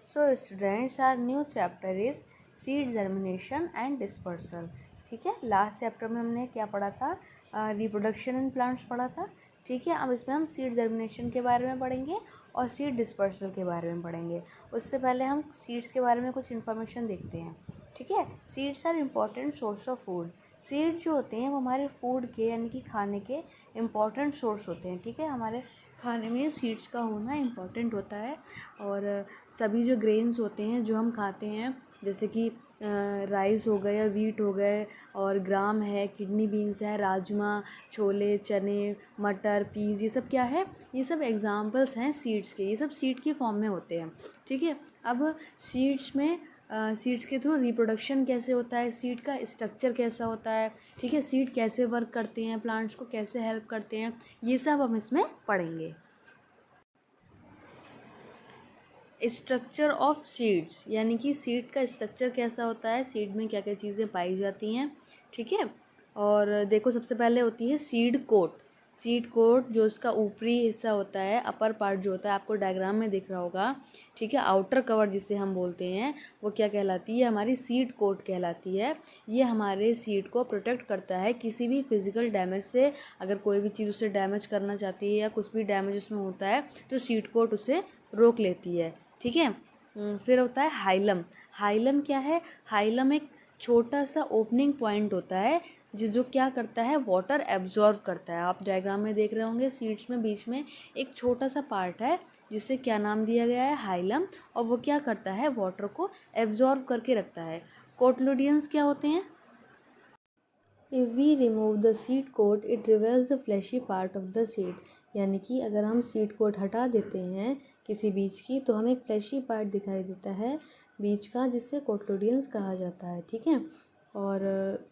So students, our new chapter is seed germination and dispersal. ठीक है, last chapter में हमने क्या पढ़ा था? रिप्रोडक्शन इन प्लांट्स पढ़ा था। ठीक है, अब इसमें हम सीड जर्मिनेशन के बारे में पढ़ेंगे और सीड डिस्पर्सल के बारे में पढ़ेंगे। उससे पहले हम सीड्स के बारे में कुछ इन्फॉर्मेशन देखते हैं। ठीक है, seeds are important source of food. Seed जो होते हैं वो हमारे फूड के यानी कि खाने के इम्पॉर्टेंट सोर्स होते हैं। ठीक है, हमारे खाने में सीड्स का होना इम्पॉर्टेंट होता है। और सभी जो ग्रेन्स होते हैं जो हम खाते हैं, जैसे कि राइस हो गए या वीट हो गए, और ग्राम है, किडनी बीन्स है, राजमा, छोले, चने, मटर, पीस, ये सब क्या है? ये सब एग्जाम्पल्स हैं सीड्स के। ये सब सीड के फॉर्म में होते हैं। ठीक है, अब सीड्स में सीड्स के थ्रू रिप्रोडक्शन कैसे होता है, सीड का स्ट्रक्चर कैसा होता है, ठीक है, सीड कैसे वर्क करते हैं, प्लांट्स को कैसे हेल्प करते हैं, ये सब हम इसमें पढ़ेंगे। स्ट्रक्चर ऑफ सीड्स, यानी कि सीड का स्ट्रक्चर कैसा होता है, सीड में क्या क्या चीज़ें पाई जाती हैं। ठीक है, और देखो सबसे पहले होती है सीड कोट। सीड कोट जो इसका ऊपरी हिस्सा होता है, अपर पार्ट जो होता है, आपको डायग्राम में दिख रहा होगा। ठीक है, आउटर कवर जिसे हम बोलते हैं, वो क्या कहलाती है? हमारी सीड कोट कहलाती है। ये हमारे सीड को प्रोटेक्ट करता है किसी भी फिजिकल डैमेज से। अगर कोई भी चीज़ उसे डैमेज करना चाहती है या कुछ भी डैमेज उसमें होता है तो सीड कोट उसे रोक लेती है। ठीक है, फिर होता है हाइलम। हाइलम क्या है? हाइलम एक छोटा सा ओपनिंग पॉइंट होता है जो क्या करता है? वाटर एब्जॉर्व करता है। आप डायग्राम में देख रहे होंगे, सीड्स में बीच में एक छोटा सा पार्ट है जिसे क्या नाम दिया गया है? हाइलम। और वो क्या करता है? वाटर को एब्जॉर्व करके रखता है। कोटलोडियंस क्या होते हैं? If we remove the seed coat it reveals the fleshy part of the seed. यानी कि अगर हम सीड कोट हटा देते हैं किसी बीज की तो हमें एक फ्लैशी पार्ट दिखाई देता है बीज का, जिससे कोटलोडियंस कहा जाता है। ठीक है, और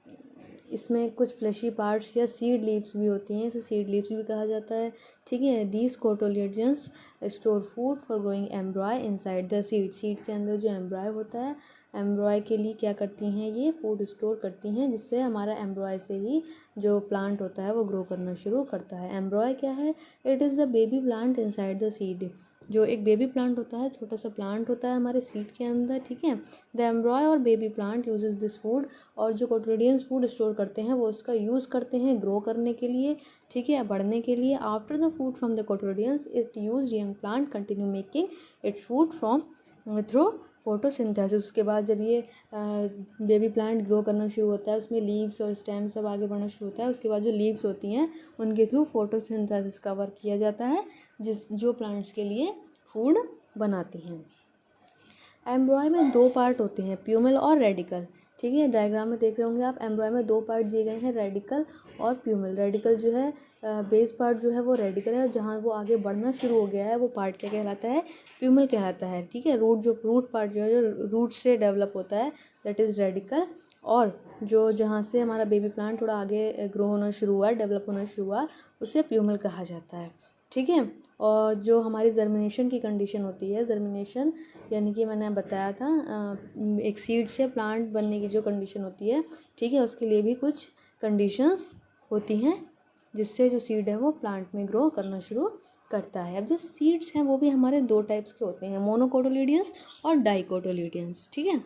इसमें कुछ फ्लैशी पार्ट्स या सीड लीव्स भी होती हैं, इसे सीड लीव्स भी कहा जाता है। ठीक है, these cotyledons store food for growing embryo inside the seed. Seed के अंदर जो एम्ब्रॉय होता है, एम्ब्रॉय के लिए क्या करती हैं? ये फूड स्टोर करती हैं, जिससे हमारा एम्ब्रॉय से ही जो प्लांट होता है वो ग्रो करना शुरू करता है। एम्ब्रॉय क्या है? It is the baby plant inside the seed. जो एक बेबी प्लांट होता है, छोटा सा प्लांट होता है हमारे सीड के अंदर। ठीक है, द एम्ब्रॉय और baby plant uses this food. और जो कोटोलिडियंस फूड स्टोर करते हैं वो उसका यूज़ करते हैं ग्रो करने के लिए। ठीक है, बढ़ने के लिए। After the food from the cotyledons it use young plant continue making its food from through photosynthesis. उसके बाद जब ये बेबी प्लांट ग्रो करना शुरू होता है, उसमें लीव्स और स्टेम सब आगे बढ़ना शुरू होता है, उसके बाद जो लीव्स होती हैं उनके थ्रू फोटोसिंथेसिस का वर्क किया जाता है, जो प्लांट्स के लिए फूड बनाती हैं। एम्ब्रॉय में दो पार्ट होते हैं, प्यूमल और रेडिकल। ठीक है, डायग्राम में देख रहे होंगे आप, एम्ब्रॉय में दो पार्ट दिए गए हैं, रेडिकल और प्यूमल। रेडिकल जो है बेस पार्ट जो है वो रेडिकल है, जहाँ वो आगे बढ़ना शुरू हो गया है वो पार्ट क्या कहलाता है? प्यूमल कहलाता है। ठीक है, रूट पार्ट जो है, जो रूट से डेवलप होता है, दैट इज़ रेडिकल। और जो जहाँ से हमारा बेबी प्लांट थोड़ा आगे ग्रो होना शुरू हुआ, डेवलप होना शुरू हुआ, उसे प्यूमल कहा जाता है। ठीक है, और जो हमारी जर्मिनेशन की कंडीशन होती है, जर्मिनेशन यानी कि मैंने बताया था एक सीड से प्लांट बनने की जो कंडीशन होती है, ठीक है, उसके लिए भी कुछ कंडीशंस होती हैं जिससे जो सीड है वो प्लांट में ग्रो करना शुरू करता है। अब जो सीड्स हैं वो भी हमारे दो टाइप्स के होते हैं, मोनोकोटिलिडियंस और डाइकोटिलिडियंस। ठीक है,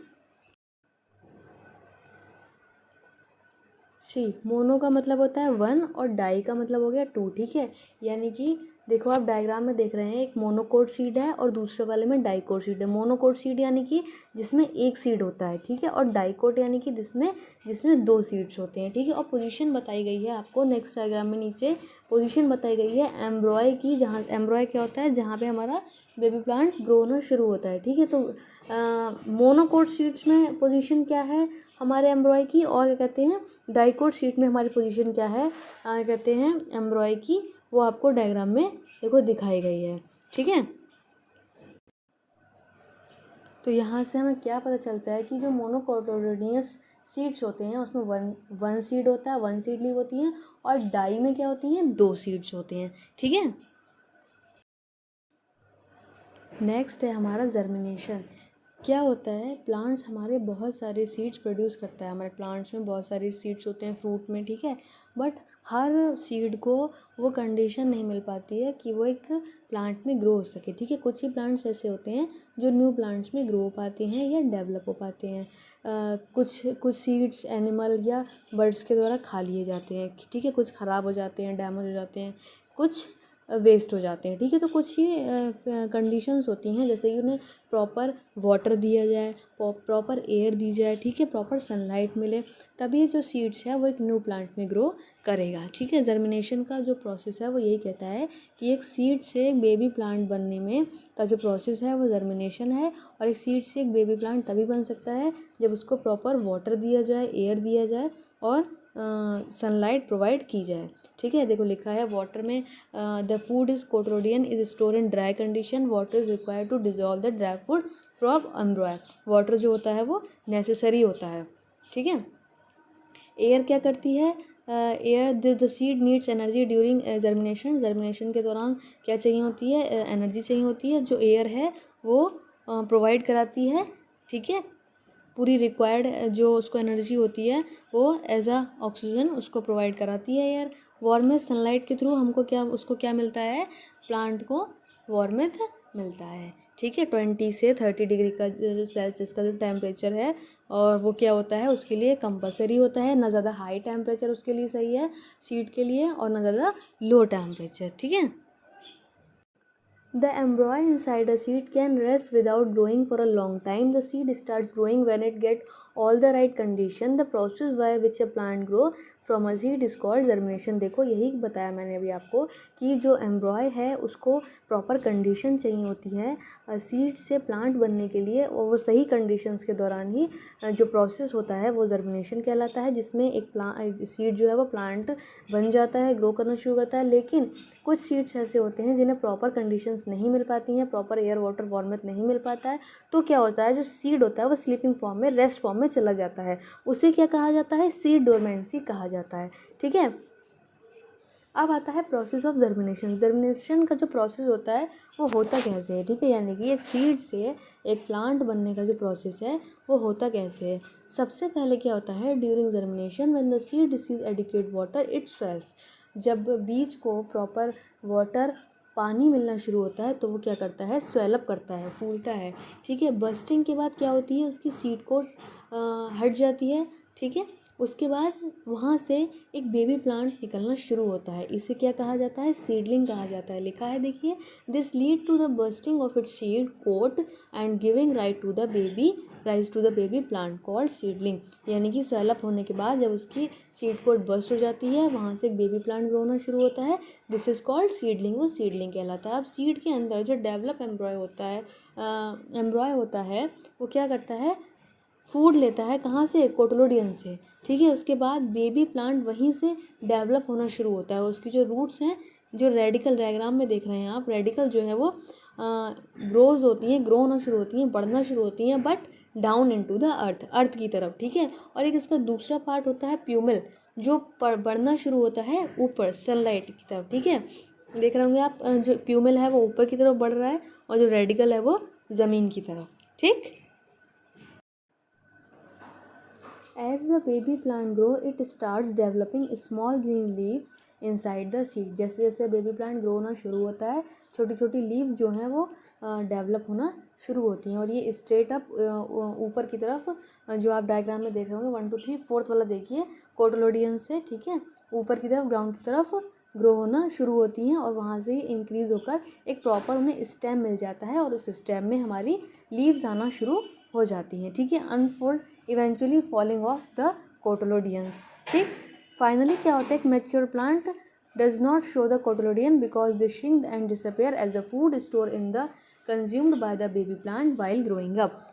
मोनो का मतलब होता है वन और डाई का मतलब हो गया टू। ठीक है, यानी कि देखो आप डायग्राम में देख रहे हैं, एक मोनोकोट सीड है और दूसरे वाले में डाइकोट सीड है। मोनोकोट सीड यानी कि जिसमें एक सीड होता है, ठीक है, और डाइकोट यानी कि जिसमें दो सीड्स होते हैं। ठीक है, और पोजीशन बताई गई है आपको नेक्स्ट डायग्राम में, नीचे पोजीशन बताई गई है एम्ब्रॉय की, जहाँ एम्ब्रॉय क्या होता है? जहाँ पे हमारा बेबी प्लांट ग्रो होना शुरू होता है। ठीक है, तो मोनोकोट सीड्स में पोजीशन क्या है हमारे एम्ब्रॉय की, और क्या कहते हैं डाइकोट सीड में हमारी पोजीशन क्या है कहते हैं एम्ब्रॉय की, वो आपको डायग्राम में देखो दिखाई गई है। ठीक है, तो यहाँ से हमें क्या पता चलता है कि जो मोनोकोटिलिडोनस सीड्स होते हैं उसमें वन सीड होता है, वन सीड लीव होती हैं, और डाई में क्या होती हैं? दो सीड्स होते हैं। ठीक है, नेक्स्ट है हमारा जर्मिनेशन। क्या होता है? प्लांट्स हमारे बहुत सारे सीड्स प्रोड्यूस करता है, हमारे प्लांट्स में बहुत सारे सीड्स होते हैं फ्रूट में। ठीक है, बट हर सीड को वो कंडीशन नहीं मिल पाती है कि वो एक प्लांट में ग्रो हो सके, ठीक है। कुछ ही प्लांट्स ऐसे होते हैं जो न्यू प्लांट्स में ग्रो हो पाते हैं या डेवलप हो पाते हैं। कुछ सीड्स एनिमल या बर्ड्स के द्वारा खा लिए जाते हैं, ठीक है। कुछ ख़राब हो जाते हैं, डैमेज हो जाते हैं, कुछ वेस्ट हो जाते हैं, ठीक है। तो कुछ ही कंडीशंस होती हैं, जैसे कि उन्हें प्रॉपर वाटर दिया जाए, प्रॉपर एयर दी जाए, ठीक है, प्रॉपर सनलाइट मिले, तभी जो सीड्स है वो एक न्यू प्लांट में ग्रो करेगा, ठीक है। जर्मिनेशन का जो प्रोसेस है वो यही कहता है कि एक सीड से एक बेबी प्लांट बनने में का जो प्रोसेस है वो जर्मिनेशन है। और एक सीड से एक बेबी प्लांट तभी बन सकता है जब उसको प्रॉपर वाटर दिया जाए, एयर दिया जाए और सनलाइट प्रोवाइड की जाए, ठीक है। देखो लिखा है वाटर में the food is cotyledon is store in dry condition, water is required to dissolve the dry food from embryo. Water जो होता है वो नेसेसरी होता है, ठीक है। एयर क्या करती है, air the seed needs energy during germination. Germination के दौरान क्या चाहिए होती है, एनर्जी चाहिए होती है, जो एयर है वो प्रोवाइड कराती है, ठीक है। पूरी रिक्वायर्ड जो उसको एनर्जी होती है वो एज अ ऑक्सीजन उसको प्रोवाइड कराती है एयर। वार्मेथ सनलाइट के थ्रू हमको क्या उसको क्या मिलता है, प्लांट को वार्मेथ मिलता है, ठीक है। 20 से 30 डिग्री का जो सेल्सियस का जो टेम्परेचर है और वो क्या होता है उसके लिए कंपलसरी होता है। ना ज़्यादा हाई टेम्परेचर उसके लिए सही है सीड के लिए और ना ज़्यादा लो टेम्परेचर, ठीक है। The embryo inside a seed can rest without growing for a long time. The seed starts growing when it gets all the right condition. The process by which a plant grow from a seed is called germination. देखो यही बताया मैंने अभी आपको कि जो एम्ब्रॉय है उसको प्रॉपर कंडीशन चाहिए होती है सीड से प्लांट बनने के लिए, और वो सही कंडीशंस के दौरान ही जो प्रोसेस होता है वो जर्मिनेशन कहलाता है, जिसमें एक सीड जो है वो प्लांट बन जाता है, ग्रो करना शुरू करता है। लेकिन कुछ सीड्स ऐसे होते हैं जिन्हें प्रॉपर कंडीशंस नहीं मिल पाती हैं, प्रॉपर एयर वाटर वार्मथ नहीं मिल पाता है, तो क्या होता है जो सीड होता है वो स्लीपिंग फॉर्म में, रेस्ट फॉर्म में चला जाता है। उसे क्या कहा जाता है, सीड डोरमेंसी कहा जाता है, ठीक है। अब आता है प्रोसेस ऑफ जर्मिनेशन। जर्मिनेशन का जो प्रोसेस होता है वो होता कैसे है, ठीक है। यानी कि एक सीड से एक प्लांट बनने का जो प्रोसेस है वो होता कैसे है। सबसे पहले क्या होता है, during germination when the seed receives adequate water it swells. जब बीज को प्रॉपर वाटर पानी मिलना शुरू होता है तो वो क्या करता है, स्वेलअप करता है, फूलता है, ठीक है। बस्टिंग के बाद क्या होती है, उसकी सीड को हट जाती है, ठीक है। उसके बाद वहाँ से एक बेबी प्लांट निकलना शुरू होता है, इसे क्या कहा जाता है, सीडलिंग कहा जाता है। लिखा है देखिए, this lead to the bursting of its seed coat and giving rise to the baby plant called seedling. यानी कि स्वेलअप होने के बाद जब उसकी सीड कोट बर्स्ट हो जाती है, वहाँ से एक बेबी प्लांट ग्रो होना शुरू होता है, दिस इज़ कॉल्ड सीडलिंग, वो सीडलिंग कहलाता है। अब सीड के अंदर जो डेवलप एम्ब्रॉय होता है वो क्या करता है, फूड लेता है, कहाँ से, कोटलोडियन से, ठीक है। उसके बाद बेबी प्लांट वहीं से डेवलप होना शुरू होता है। उसकी जो रूट्स हैं, जो रेडिकल डायग्राम में देख रहे हैं आप, रेडिकल जो है वो ग्रो होना शुरू होती हैं, बढ़ना शुरू होती हैं, but down into the earth की तरफ, ठीक है। और एक इसका दूसरा पार्ट होता है प्यूमिल, जो बढ़ना शुरू होता है ऊपर सनलाइट की तरफ, ठीक है। देख रहे होंगे आप, जो प्यूमिल है वो ऊपर की तरफ बढ़ रहा है और जो रेडिकल है वो ज़मीन की तरफ, ठीक। As the baby plant grow, it starts developing small green leaves inside the seed. जैसे जैसे बेबी प्लांट ग्रो होना शुरू होता है, छोटी छोटी लीव्स जो हैं वो डेवलप होना शुरू होती हैं, और ये स्ट्रेट अप ऊपर की तरफ जो आप डायग्राम में देख रहे होंगे 1 2 3 4th वाला देखिए, कोटोलोडियन से, ठीक है, ऊपर की तरफ ग्राउंड की तरफ ग्रो होना शुरू होती हैं, और वहाँ से ही इंक्रीज़ होकर एक प्रॉपर उन्हें स्टेम मिल जाता है, और उस स्टेम में हमारी लीव्स आना शुरू हो जाती हैं, ठीक है। Unfold eventually falling off the cotyledons, ठीक। फाइनली क्या होता है, एक mature plant does not show the cotyledon because they shrink and disappear as the food store in the consumed by the baby plant while growing up.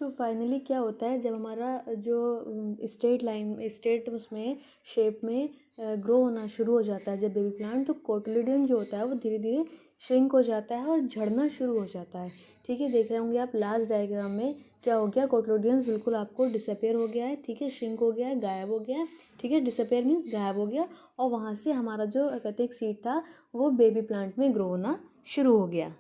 So finally क्या होता है, जब हमारा जो स्टेट उसमें शेप में ग्रो होना शुरू हो जाता है जब बेबी प्लांट, तो कोटोलिडियन जो होता है वो धीरे धीरे श्रिंक हो जाता है और झड़ना शुरू हो जाता है, ठीक है। देख रहे होंगे आप लास्ट डायग्राम में क्या हो गया, कोटोलिडियंस बिल्कुल आपको डिसअपेयर हो गया है, ठीक है, श्रिंक हो गया है, गायब हो गया है, ठीक है। डिसअपेयर मीन्स गायब हो गया, और वहाँ से हमारा जो कहते हैं सीड था वो बेबी प्लांट में ग्रो होना शुरू हो गया।